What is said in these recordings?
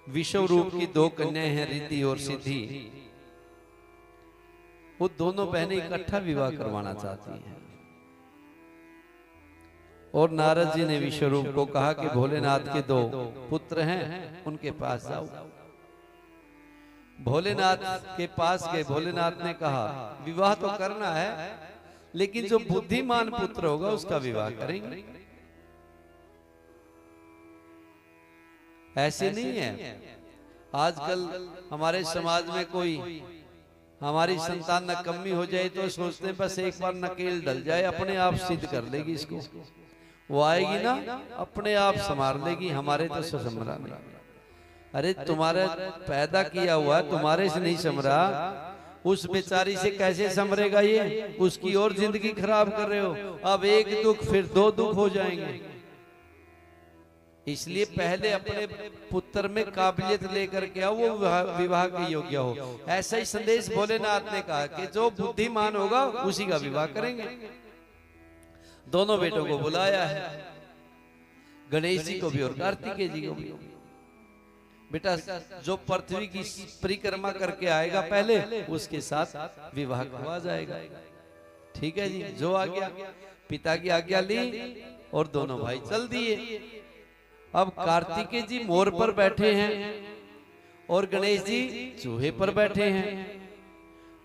विश्व रूप की दो कन्याएं हैं, रिद्धि और सिद्धि। वो दोनों बहनें इकट्ठा विवाह करवाना चाहती हैं। और नारद जी ने विश्वरूप को कहा कि भोलेनाथ के दो पुत्र हैं, उनके पास जाओ। भोलेनाथ के पास गए। भोलेनाथ ने कहा विवाह तो करना है, लेकिन जो बुद्धिमान पुत्र होगा उसका विवाह करेंगे। ऐसे नहीं है। आजकल हमारे समाज में कोई हमारी संतान नकम्मी हो जाए तो सोचते हैं बस एक बार नकेल डल जाए, अपने आप सिद्ध कर लेगी इसको। वो आएगी ना, अपने आप संभाल लेगी, हमारे तो संभरा नहीं। अरे तुम्हारा पैदा किया हुआ तुम्हारे से नहीं संभरा, उस बेचारी से कैसे संभरेगा ये? उसकी और जिंदगी खराब कर रहे हो। अब एक दुख फिर दो दुख हो जाएंगे। इसलिए पहले अपने पुत्र में काबिलियत लेकर के आओ, वो विवाह के योग्य हो। ऐसा ही संदेश भोलेनाथ ने कहा कि जो बुद्धिमान होगा उसी का विवाह करेंगे। दोनों बेटों को बुलाया है, गणेश जी को भी और कार्तिकेय जी को भी। बेटा जो पृथ्वी की परिक्रमा करके आएगा पहले, उसके साथ विवाह हुआ जाएगा। ठीक है जी, जो आज्ञा, पिता की आज्ञा ली और दोनों भाई चल दिए। अब कार्तिकेय जी मोर पर बैठे हैं और गणेश जी चूहे पर बैठे हैं।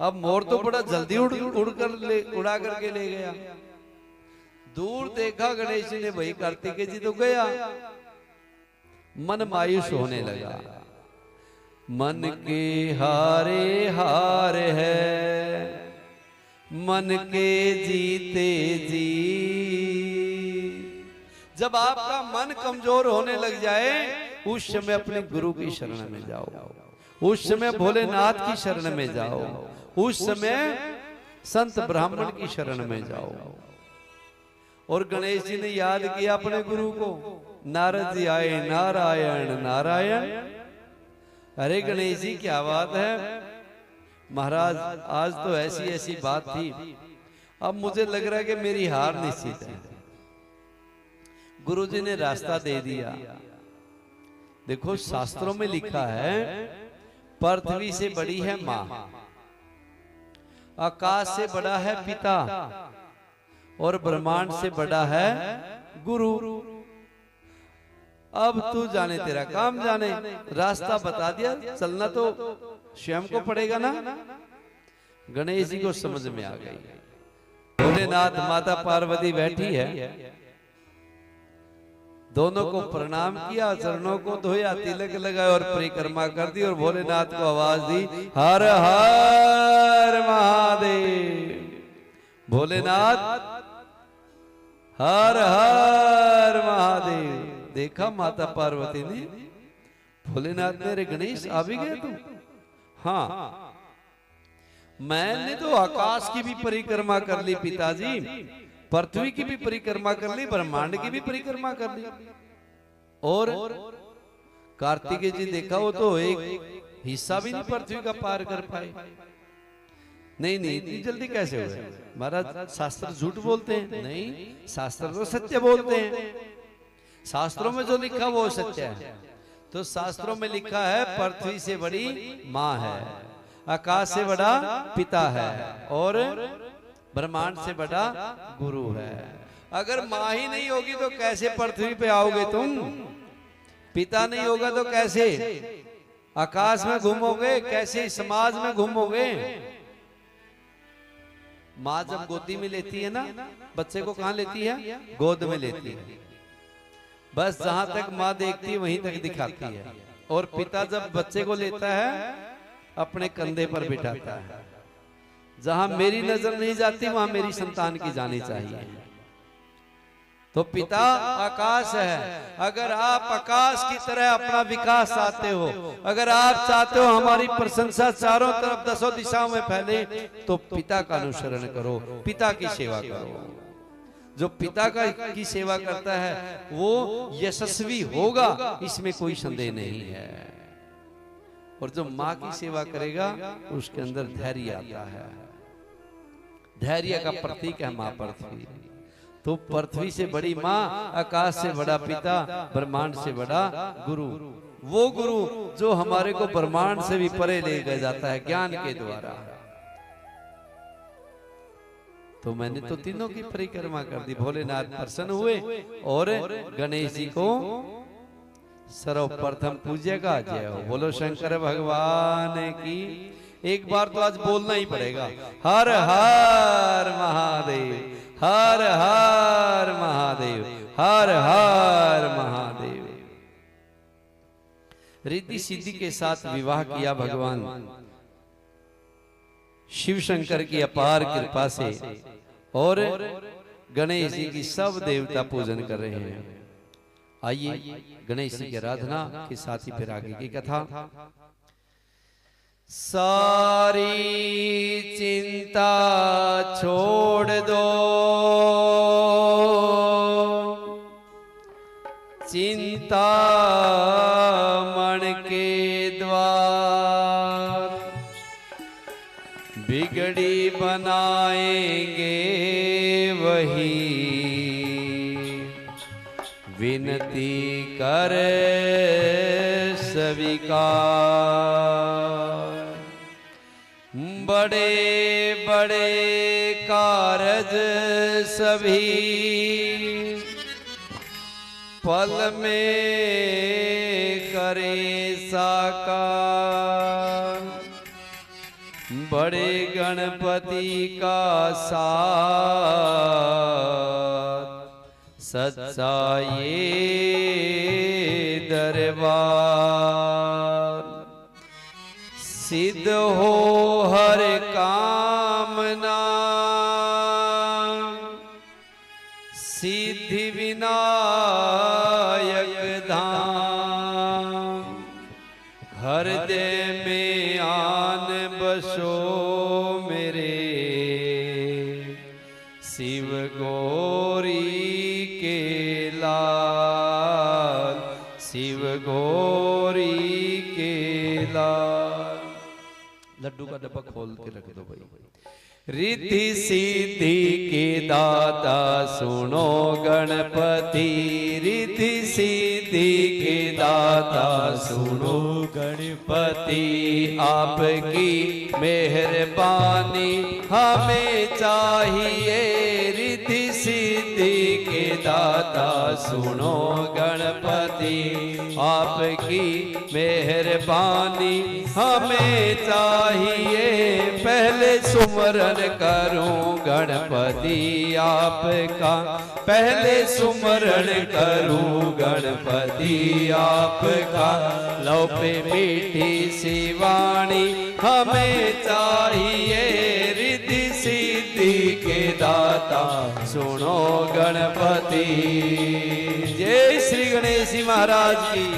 अब मोर तो बड़ा जल्दी उड़ा करके ले गया। दूर देखा गणेश जी ने, भाई कार्तिकेय जी तो गया। मन मायूस होने लगा। मन के हारे हार है, मन के जीते जी। जब आपका मन कमजोर होने लग जाए, उस समय अपने गुरु की शरण में जाओ, उस समय भोलेनाथ की शरण में जाओ, उस समय संत ब्राह्मण की शरण में जाओ। और गणेश जी ने याद किया अपने गुरु को। नारद जी आए, नारायण नारायण। अरे गणेश जी क्या बात है महाराज, आज तो ऐसी ऐसी बात थी, अब मुझे लग रहा है कि मेरी हार निश्चित है। गुरुजी ने रास्ता दे दिया। देखो शास्त्रों में लिखा है, पृथ्वी से बड़ी है मां, आकाश से बड़ा है पिता, और ब्रह्मांड से बड़ा है गुरु। अब तू जाने, तेरा काम जाने। रास्ता बता दिया, चलना तो स्वयं को पड़ेगा ना। गणेश जी को समझ में आ गई। भोलेनाथ माता पार्वती बैठी है, दोनों को प्रणाम किया, चरणों को धोया, तिलक लगाया और परिक्रमा कर दी। और भोलेनाथ को आवाज दी, हर हर महादेव। भोलेनाथ हर हर महादेव। देखा माता पार्वती ने, भोलेनाथ ने, रे गणेश आ भी गए तुम? हाँ, मैंने तो आकाश की भी परिक्रमा कर ली पिताजी, पृथ्वी की भी परिक्रमा कर ली, ब्रह्मांड की भी परिक्रमा कर ली। और कार्तिकेय जी देखा, वो तो एक हिस्सा भी नहीं पृथ्वी का पार कर पाए। नहीं नहीं, इतनी जल्दी कैसे हो? महाराज शास्त्र झूठ बोलते हैं? नहीं, शास्त्र तो सत्य बोलते हैं। शास्त्रों में जो लिखा वो सत्य है। तो शास्त्रों में लिखा है, पृथ्वी से बड़ी माँ है, आकाश से बड़ा पिता है, और ब्रह्मांड से बड़ा गुरु है। अगर माँ ही नहीं होगी तो कैसे पृथ्वी पे आओगे तुम? पिता नहीं होगा तो कैसे आकाश में घूमोगे? कैसे समाज में घूमोगे? माँ जब गोदी में लेती है ना बच्चे को, कहाँ लेती है? गोद में लेती है। बस जहां तक माँ देखती है वहीं तक दिखाती है। और पिता जब बच्चे को लेता है अपने कंधे पर बिठाता है। जहां मेरी नजर नहीं जाती वहां मेरी संतान की जानी चाहिए। तो पिता आकाश है। अगर आप आकाश की तरह अपना विकास चाहते हो, अगर आप चाहते हो हमारी प्रशंसा चारों तरफ दसों दिशाओं में फैले, तो पिता का अनुसरण करो, पिता की सेवा करो। जो पिता की सेवा करता है वो यशस्वी होगा, इसमें कोई संदेह नहीं है। और जो माँ की सेवा करेगा उसके अंदर धैर्य आता है। धैर्य का प्रतीक है माँ पृथ्वी। तो पृथ्वी से बड़ी माँ, आकाश से बड़ा पिता, ब्रह्मांड से बड़ा गुरु। वो गुरु जो हमारे को ब्रह्मांड से भी परे ले गया जाता है ज्ञान के द्वारा। तो मैंने तो तीनों की परिक्रमा कर दी। भोलेनाथ प्रसन्न हुए और गणेश जी को सर्वप्रथम पूज्य का जय हो। बोलो शंकर भगवान की। एक बार तो आज बोलना ही पड़ेगा, हर हर महादेव, हर हर महादेव, हर हर महादेव। रिद्धि सिद्धि के साथ विवाह किया भगवान शिव शंकर की अपार कृपा से, और गणेश जी की सब देवता पूजन कर रहे हैं। आइए गणेश जी की आराधना के साथ ही फिर आगे की कथा। सारी चिंता छोड़ दो, चिंता मन के द्वार बिगड़ी बनाएंगे वही, विनती कर स्वीकार। बड़े बड़े कारज सभी पल में करे साकार। बड़े गणपति का साथ सच्चा ये दरबार। सिद्ध हो हर कामना, सिद्धि विनायक धाम। हृदय में आन बसो मेरे, शिव गौरी के लाल, शिव गौरी के लाल। लड्डू का डब्बा खोल के रख दो भाई। रिद्धि सिद्धि के दाता सुनो गणपति, रिद्धि सिद्धि के दाता सुनो गणपति। आपकी मेहरबानी हमें चाहिए, रिद्धि सिद्धि के दाता सुनो गणपति। आपकी मेहरबानी हमें चाहिए, पहले सुमरन करूं गणपति आपका, पहले सुमरन करूं गणपति आपका। लो पे मीठी सी वाणी हमें चाहिए, रिद्धि सिद्धि के दाता सुनो गणपति। जय श्री गणेश महाराज की।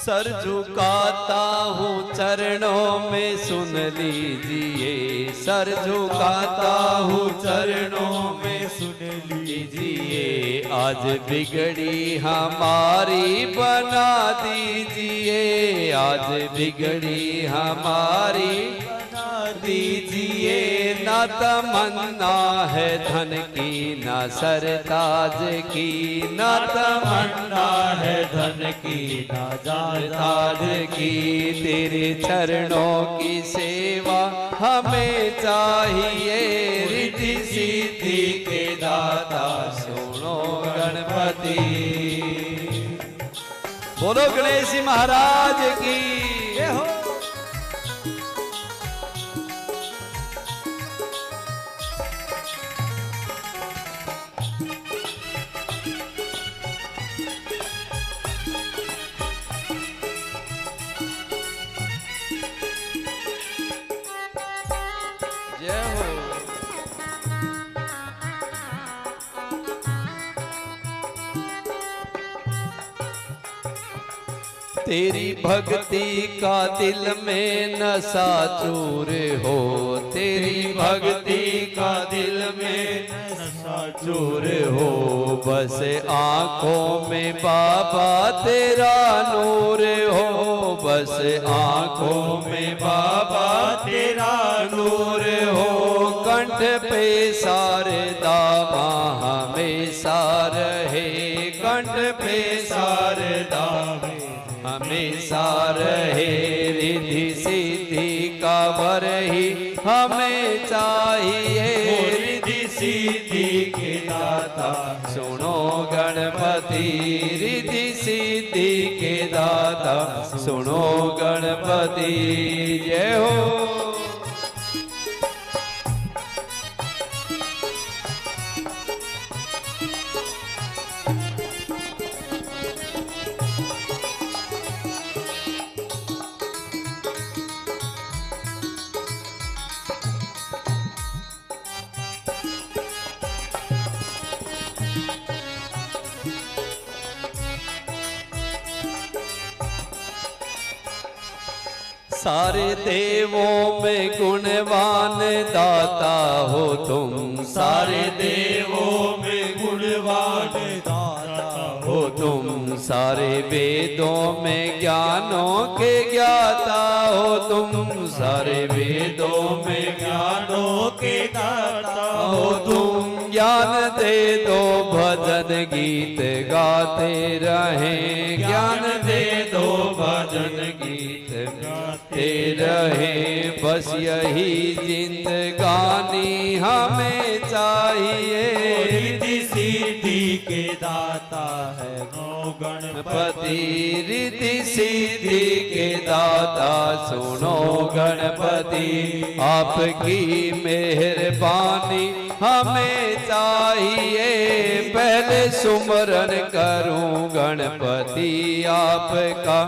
सर झुकाता हूँ चरणों में सुन लीजिए, सर झुकाता हूँ चरणों में सुन लीजिए। आज बिगड़ी हमारी बना दीजिए, आज बिगड़ी हमारी दीजिए। ना तमन्ना है धन की ना सरताज की, ना तमन्ना है धन की ना सरताज की। तेरे चरणों की सेवा हमें चाहिए, रिद्धि सिद्धि के दाता सुनो गणपति। बोलो गणेश महाराज की जय हो। तेरी भक्ति का दिल में नशा चूर हो, तेरी भक्ति का दिल में नशा चूर हो। बस आंखों में बाबा तेरा नूर हो, बस आंखों में बाबा तेरा नूर हो। कंठ पे शारदा माँ हमेशा रहे, कंठ पे शारदा हमेशा रहे। रिद्धि सिद्धि का वर ही हमें चाहिए, रिद्धि सिद्धि के दाता सुनो गणपति, रिद्धि सिद्धि के दाता सुनो गणपति। जय हो। सारे देवों में गुणवान दाता हो तुम, सारे देवों में गुणवान दाता हो तुम। सारे वेदों में ज्ञानों के ज्ञाता हो तुम, सारे वेदों में ज्ञानों के दाता हो तुम। ज्ञान दे दो भजन गीत गाते रहें, ज्ञान दे दो भजन गीत गाते रहें। बस यही जिंदगानी हमें चाहिए, रिद्धि सिद्धि के दाता है नो गणपति, रिद्धि सिद्धि के दाता सुनो गणपति। आपकी मेहरबानी हमें चाहिए, पहले सुमरन करूं गणपति आपका,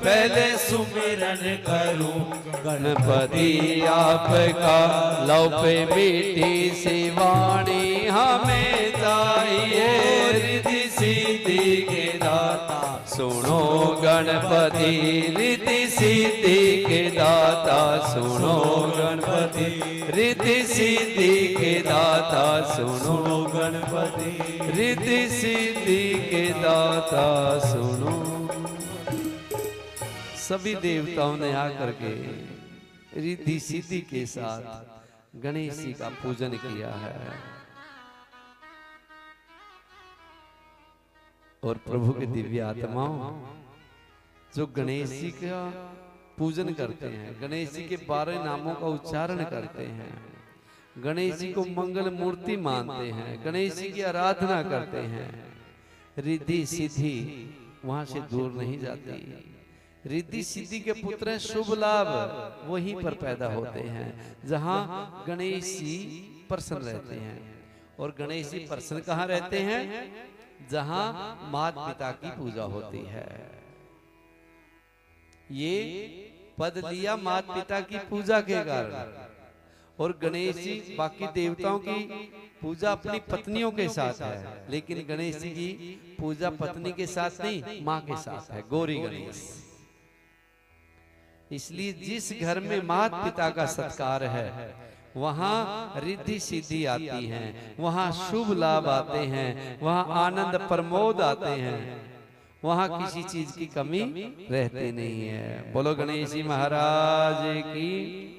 पहले सुमिरन करूं गणपति आपका। लौ पे मीठी सी वाणी हमें चाहिए, रिद्धि सिद्धि के दाता सुनो गणपति, रिद्धि सिद्धि के दाता सुनो गणपति, रिद्धि सिद्धि के दाता सुनो गणपति, रिद्धि सिद्धि के दाता सुनो। सभी देवताओं ने आकर के रिद्धि सिद्धि के साथ गणेश जी का पूजन किया है और प्रभु के दिव्य आत्माओं जो गणेश जी का पूजन करते हैं, गणेश जी के 12 नामों का उच्चारण करते हैं, गणेश जी को मंगल मूर्ति मानते हैं, गणेश जी की आराधना करते हैं, रिद्धि सिद्धि वहां से दूर नहीं जाती। रिद्धि सिद्धि के पुत्र शुभ लाभ वहीं पर पैदा होते हैं जहां गणेश जी प्रसन्न रहते हैं। और गणेश जी प्रसन्न कहाँ रहते हैं? जहां माता पिता की पूजा होती है। ये पद लिया माता पिता की पूजा के कारण। और गणेश जी बाकी देवताओं की पूजा अपनी पत्नियों के साथ है, लेकिन गणेश जी की पूजा पत्नी के साथ नहीं, माँ के साथ है, गौरी गणेश। इसलिए जिस घर में माता पिता का सत्कार है वहां रिद्धि सिद्धि आती है, वहां शुभ लाभ आते हैं, वहां आनंद प्रमोद आते हैं, वहां किसी चीज की कमी रहती नहीं है। बोलो गणेश जी महाराज की।